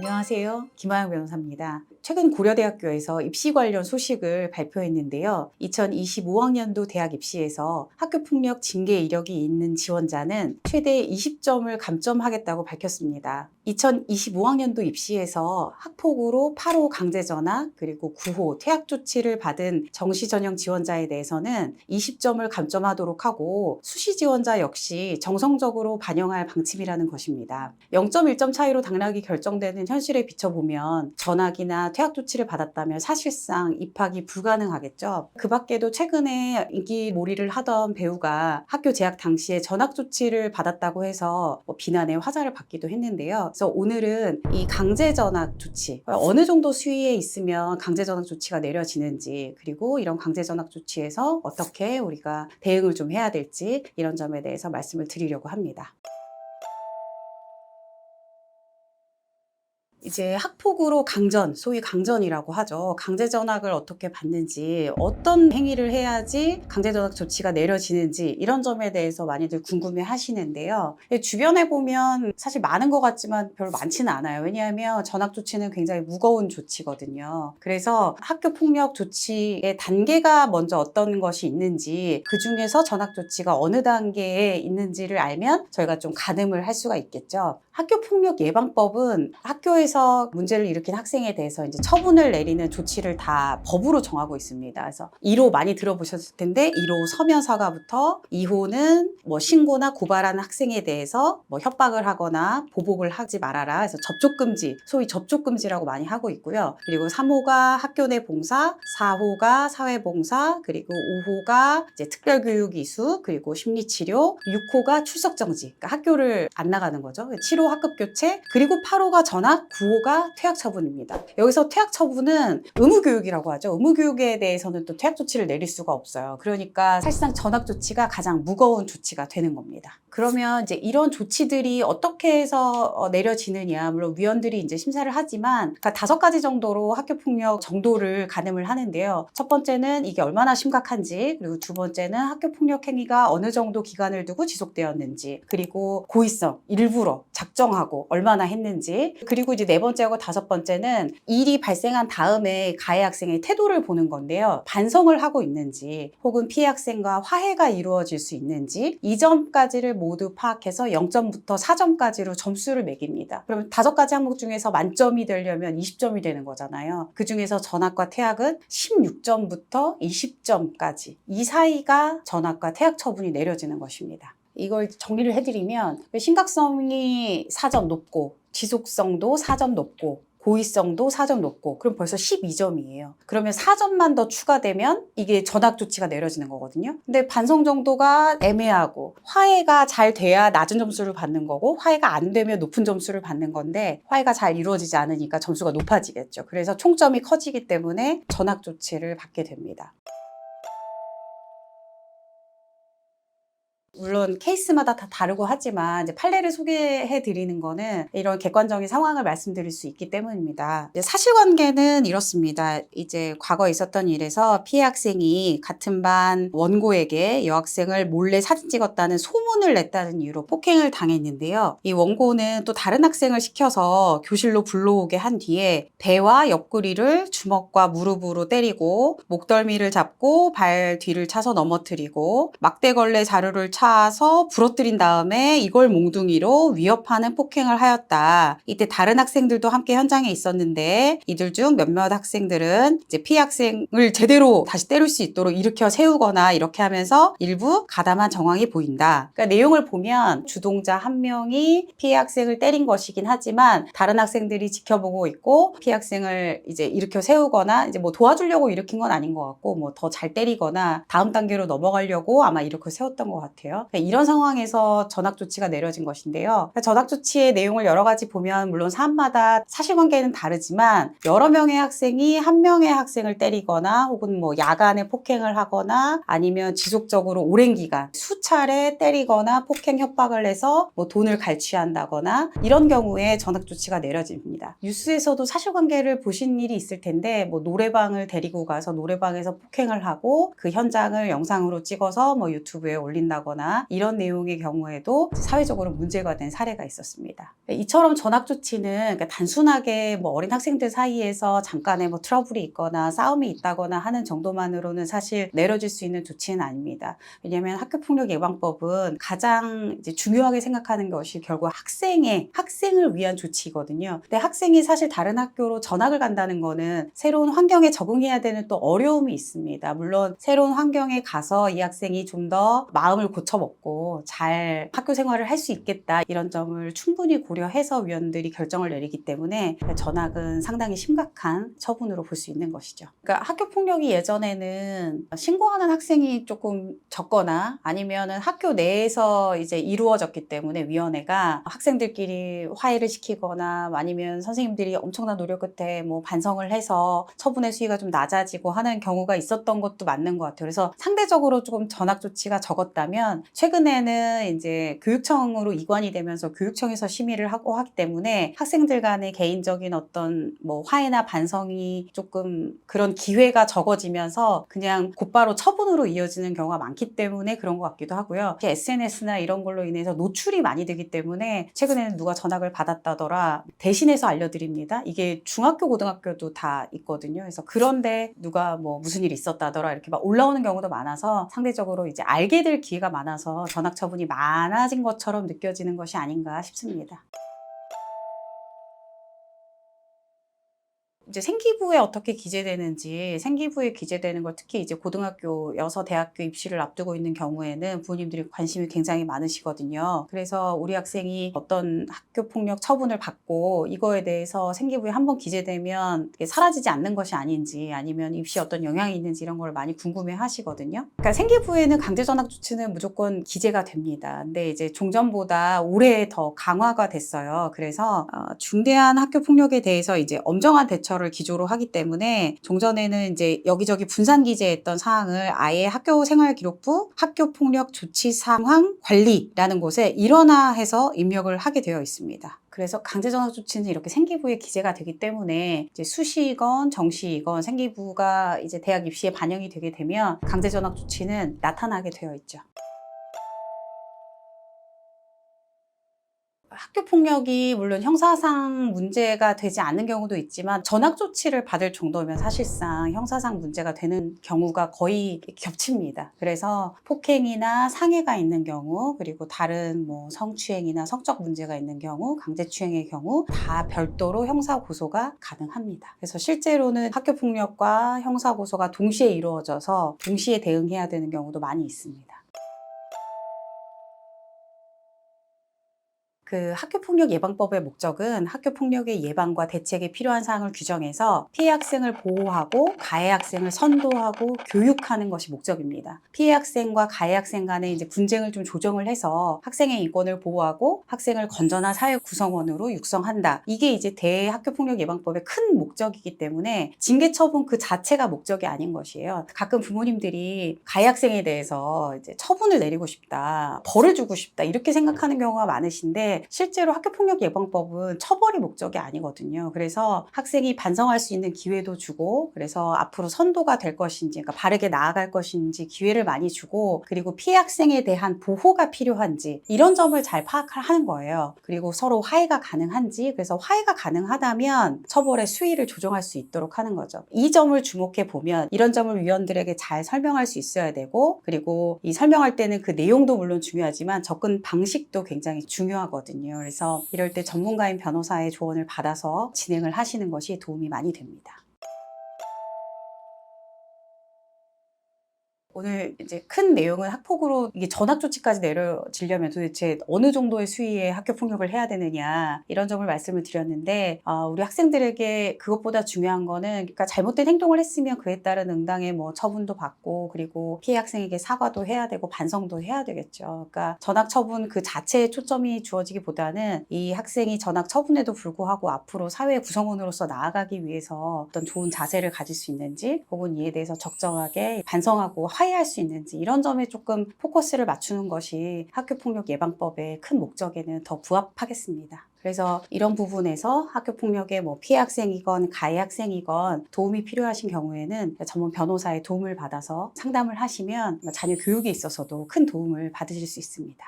안녕하세요. 김하영 변호사입니다. 최근 고려대학교에서 입시 관련 소식을 발표했는데요. 2025학년도 대학 입시에서 학교폭력 징계 이력이 있는 지원자는 최대 20점을 감점하겠다고 밝혔습니다. 2025학년도 입시에서 학폭으로 8호 강제전학 그리고 9호 퇴학 조치를 받은 정시전형 지원자에 대해서는 20점을 감점하도록 하고 수시 지원자 역시 정성적으로 반영할 방침이라는 것입니다. 0.1점 차이로 당락이 결정되는 현실에 비춰보면 전학이나 퇴학 조치를 받았다면 사실상 입학이 불가능하겠죠. 그 밖에도 최근에 인기몰이를 하던 배우가 학교 재학 당시에 전학 조치를 받았다고 해서 비난의 화살을 받기도 했는데요. 그래서 오늘은 이 강제 전학 조치, 어느 정도 수위에 있으면 강제 전학 조치가 내려지는지, 그리고 이런 강제 전학 조치에서 어떻게 우리가 대응을 좀 해야 될지 이런 점에 대해서 말씀을 드리려고 합니다. 이제 학폭으로 강전, 소위 강전이라고 하죠. 강제 전학을 어떻게 받는지, 어떤 행위를 해야지 강제 전학 조치가 내려지는지 이런 점에 대해서 많이들 궁금해 하시는데요. 주변에 보면 사실 많은 것 같지만 별로 많지는 않아요. 왜냐하면 전학 조치는 굉장히 무거운 조치거든요. 그래서 학교 폭력 조치의 단계가 먼저 어떤 것이 있는지, 그 중에서 전학 조치가 어느 단계에 있는지를 알면 저희가 좀 가늠을 할 수가 있겠죠. 학교폭력 예방법은 학교에서 문제를 일으킨 학생에 대해서 이제 처분을 내리는 조치를 다 법으로 정하고 있습니다. 그래서 1호 많이 들어보셨을 텐데 1호 서면 사과부터 2호는 뭐 신고나 고발하는 학생에 대해서 뭐 협박을 하거나 보복을 하지 말아라. 그래서 접촉 금지, 소위 접촉 금지라고 많이 하고 있고요. 그리고 3호가 학교 내 봉사, 4호가 사회 봉사, 그리고 5호가 이제 특별 교육 이수, 그리고 심리 치료, 6호가 출석 정지. 그러니까 학교를 안 나가는 거죠. 7호 학급 교체, 그리고 8호가 전학, 9호가 퇴학 처분입니다. 여기서 퇴학 처분은 의무 교육이라고 하죠. 의무 교육에 대해서는 또 퇴학 조치를 내릴 수가 없어요. 그러니까 사실상 전학 조치가 가장 무거운 조치가 되는 겁니다. 그러면 이제 이런 조치들이 어떻게 해서 내려지느냐, 물론 위원들이 이제 심사를 하지만 5가지 정도로 학교 폭력 정도를 가늠을 하는데요. 첫 번째는 이게 얼마나 심각한지, 그리고 두 번째는 학교 폭력 행위가 어느 정도 기간을 두고 지속되었는지, 그리고 고의성, 일부러 작정하고 얼마나 했는지, 그리고 이제 4번째하고 5번째는 일이 발생한 다음에 가해 학생의 태도를 보는 건데요. 반성을 하고 있는지, 혹은 피해 학생과 화해가 이루어질 수 있는지, 이 점까지를 모두 파악해서 0점부터 4점까지로 점수를 매깁니다. 그러면 5가지 항목 중에서 만점이 되려면 20점이 되는 거잖아요. 그 중에서 전학과 퇴학은 16점부터 20점까지, 이 사이가 전학과 퇴학 처분이 내려지는 것입니다. 이걸 정리를 해드리면 심각성이 4점 높고, 지속성도 4점 높고, 고의성도 4점 높고, 그럼 벌써 12점이에요. 그러면 4점만 더 추가되면 이게 전학 조치가 내려지는 거거든요. 근데 반성 정도가 애매하고, 화해가 잘 돼야 낮은 점수를 받는 거고, 화해가 안 되면 높은 점수를 받는 건데, 화해가 잘 이루어지지 않으니까 점수가 높아지겠죠. 그래서 총점이 커지기 때문에 전학 조치를 받게 됩니다. 물론 케이스마다 다 다르고 하지만 이제 판례를 소개해 드리는 거는 이런 객관적인 상황을 말씀드릴 수 있기 때문입니다. 이제 사실관계는 이렇습니다. 이제 과거에 있었던 일에서 피해 학생이 같은 반 원고에게 여학생을 몰래 사진 찍었다는 소문을 냈다는 이유로 폭행을 당했는데요. 이 원고는 또 다른 학생을 시켜서 교실로 불러오게 한 뒤에 배와 옆구리를 주먹과 무릎으로 때리고, 목덜미를 잡고 발 뒤를 차서 넘어뜨리고, 막대걸레 자루를 차서 부러뜨린 다음에 이걸 몽둥이로 위협하는 폭행을 하였다. 이때 다른 학생들도 함께 현장에 있었는데 이들 중 몇몇 학생들은 이제 피해 학생을 제대로 다시 때릴 수 있도록 일으켜 세우거나 이렇게 하면서 일부 가담한 정황이 보인다. 그러니까 내용을 보면 주동자 한 명이 피해 학생을 때린 것이긴 하지만 다른 학생들이 지켜보고 있고, 피해 학생을 이제 일으켜 세우거나 이제 뭐 도와주려고 일으킨 건 아닌 것 같고, 뭐 더 잘 때리거나 다음 단계로 넘어가려고 아마 일으켜 세웠던 것 같아요. 이런 상황에서 전학 조치가 내려진 것인데요. 전학 조치의 내용을 여러 가지 보면 물론 사안마다 사실관계는 다르지만 여러 명의 학생이 한 명의 학생을 때리거나, 혹은 뭐 야간에 폭행을 하거나, 아니면 지속적으로 오랜 기간 수차례 때리거나 폭행 협박을 해서 뭐 돈을 갈취한다거나, 이런 경우에 전학 조치가 내려집니다. 뉴스에서도 사실관계를 보신 일이 있을 텐데, 뭐 노래방을 데리고 가서 노래방에서 폭행을 하고 그 현장을 영상으로 찍어서 뭐 유튜브에 올린다거나 있거나 이런 내용의 경우에도 사회적으로 문제가 된 사례가 있었습니다. 이처럼 전학 조치는 그러니까 단순하게 뭐 어린 학생들 사이에서 잠깐의 뭐 트러블이 있거나 싸움이 있다거나 하는 정도만으로는 사실 내려질 수 있는 조치는 아닙니다. 왜냐하면 학교폭력 예방법은 가장 이제 중요하게 생각하는 것이 결국 학생을 위한 조치거든요. 근데 학생이 사실 다른 학교로 전학을 간다는 거는 새로운 환경에 적응해야 되는 또 어려움이 있습니다. 물론 새로운 환경에 가서 이 학생이 좀 더 마음을 고쳐먹고 잘 학교 생활을 할 수 있겠다 이런 점을 충분히 고려해서 위원들이 결정을 내리기 때문에 전학은 상당히 심각한 처분으로 볼 수 있는 것이죠. 그러니까 학교 폭력이 예전에는 신고하는 학생이 조금 적거나 아니면은 학교 내에서 이제 이루어졌기 때문에 위원회가 학생들끼리 화해를 시키거나 아니면 선생님들이 엄청난 노력 끝에 뭐 반성을 해서 처분의 수위가 좀 낮아지고 하는 경우가 있었던 것도 맞는 것 같아요. 그래서 상대적으로 조금 전학 조치가 적었다면 최근에는 이제 교육청으로 이관이 되면서 교육청에서 심의를 하고 하기 때문에 학생들 간의 개인적인 어떤 뭐 화해나 반성이 조금 그런 기회가 적어지면서 그냥 곧바로 처분으로 이어지는 경우가 많기 때문에 그런 것 같기도 하고요. SNS나 이런 걸로 인해서 노출이 많이 되기 때문에 최근에는 누가 전학을 받았다더라 대신해서 알려드립니다. 이게 중학교, 고등학교도 다 있거든요. 그래서 그런데 누가 뭐 무슨 일이 있었다더라 이렇게 막 올라오는 경우도 많아서 상대적으로 이제 알게 될 기회가 많아서 전학 처분이 많아진 것처럼 느껴지는 것이 아닌가 싶습니다. 이제 생기부에 어떻게 기재되는지 생기부에 기재되는 걸 특히 이제 고등학교여서 대학교 입시를 앞두고 있는 경우에는 부모님들이 관심이 굉장히 많으시거든요. 그래서 우리 학생이 어떤 학교 폭력 처분을 받고 이거에 대해서 생기부에 한번 기재되면 사라지지 않는 것이 아닌지 아니면 입시에 어떤 영향이 있는지 이런 걸 많이 궁금해 하시거든요. 그러니까 생기부에는 강제 전학 조치는 무조건 기재가 됩니다. 근데 이제 종전보다 올해 더 강화가 됐어요. 그래서 중대한 학교 폭력에 대해서 이제 엄정한 대처를 기조로 하기 때문에 종전에는 이제 여기저기 분산 기재했던 사항을 아예 학교생활기록부 학교폭력 조치 상황 관리라는 곳에 일원화해서 입력을 하게 되어 있습니다. 그래서 강제전학 조치는 이렇게 생기부에 기재가 되기 때문에 이제 수시이건 정시이건 생기부가 이제 대학 입시에 반영이 되게 되면 강제전학 조치는 나타나게 되어 있죠. 학교 폭력이 물론 형사상 문제가 되지 않는 경우도 있지만 전학 조치를 받을 정도면 사실상 형사상 문제가 되는 경우가 거의 겹칩니다. 그래서 폭행이나 상해가 있는 경우 그리고 다른 뭐 성추행이나 성적 문제가 있는 경우 강제추행의 경우 다 별도로 형사 고소가 가능합니다. 그래서 실제로는 학교 폭력과 형사 고소가 동시에 이루어져서 동시에 대응해야 되는 경우도 많이 있습니다. 그 학교폭력 예방법의 목적은 학교폭력의 예방과 대책에 필요한 사항을 규정해서 피해 학생을 보호하고 가해 학생을 선도하고 교육하는 것이 목적입니다. 피해 학생과 가해 학생 간에 이제 분쟁을 좀 조정을 해서 학생의 인권을 보호하고 학생을 건전한 사회 구성원으로 육성한다. 이게 이제 대학교폭력 예방법의 큰 목적이기 때문에 징계 처분 그 자체가 목적이 아닌 것이에요. 가끔 부모님들이 가해 학생에 대해서 이제 처분을 내리고 싶다, 벌을 주고 싶다 이렇게 생각하는 경우가 많으신데 실제로 학교폭력 예방법은 처벌이 목적이 아니거든요. 그래서 학생이 반성할 수 있는 기회도 주고 그래서 앞으로 선도가 될 것인지 그러니까 바르게 나아갈 것인지 기회를 많이 주고 그리고 피해 학생에 대한 보호가 필요한지 이런 점을 잘 파악하는 거예요. 그리고 서로 화해가 가능한지 그래서 화해가 가능하다면 처벌의 수위를 조정할 수 있도록 하는 거죠. 이 점을 주목해 보면 이런 점을 위원들에게 잘 설명할 수 있어야 되고 그리고 이 설명할 때는 그 내용도 물론 중요하지만 접근 방식도 굉장히 중요하거든요. 그래서 이럴 때 전문가인 변호사의 조언을 받아서 진행을 하시는 것이 도움이 많이 됩니다. 오늘 이제 큰 내용은 학폭으로 이게 전학 조치까지 내려지려면 도대체 어느 정도의 수위의 학교 폭력을 해야 되느냐 이런 점을 말씀을 드렸는데 우리 학생들에게 그것보다 중요한 거는 그러니까 잘못된 행동을 했으면 그에 따른 응당의 뭐 처분도 받고 그리고 피해 학생에게 사과도 해야 되고 반성도 해야 되겠죠. 그러니까 전학 처분 그 자체에 초점이 주어지기보다는 이 학생이 전학 처분에도 불구하고 앞으로 사회 구성원으로서 나아가기 위해서 어떤 좋은 자세를 가질 수 있는지 혹은 이에 대해서 적정하게 반성하고 화해할 수 있는지 이런 점에 조금 포커스를 맞추는 것이 학교폭력 예방법의 큰 목적에는 더 부합하겠습니다. 그래서 이런 부분에서 학교폭력의 피해 학생이건 가해 학생이건 도움이 필요하신 경우에는 전문 변호사의 도움을 받아서 상담을 하시면 자녀 교육에 있어서도 큰 도움을 받으실 수 있습니다.